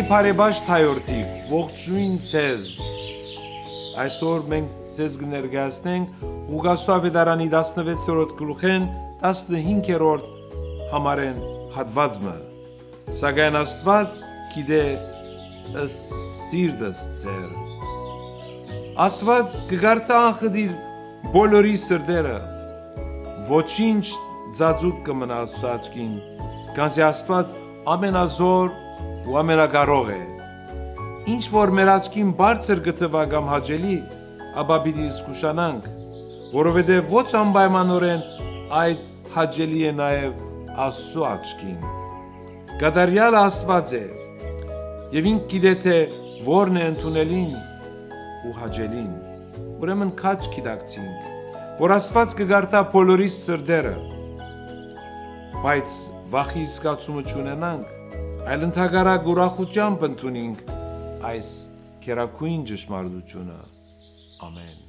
բարեբաշտ հայորդիկ, ողջույն ձեզ։ Այսօր մենք ձեզ կներկայացնենք Ղուկասու ավետարանի 16-րդ գլուխեն 15-րդ համարեն հատվածը։ Սակայն Աստված գիտե ըստ սիրտս ձեր։ Աստված կգարտա անխտիր բոլորի սրտերը, ոչինչ ծածուկ կմնա աչքին, քանզի Աստված ամենազոր ու ամենակարող է։ Ինչ որ մեր աչքին բարձր գտնվա կամ հաճելի, ապա պիտի զգուշանանք, որովհետև ոչ անպայմանորեն այդ հաճելի է նաև Աստծո աչքին։ Կատարյալ Աստված է, եւ ինք գիտե թե որն է ընդունելին ու հաճելին։ Ուրեմն քաջ գիտակցինք, որ Աստված կգարտա բոլորի սրտերը, բայց վախի զգացումը չունենանք, այլ ընդհակառակ ուրախությամբ ընդունենք այս քերակույն ճշմարտությունը։ Ամեն։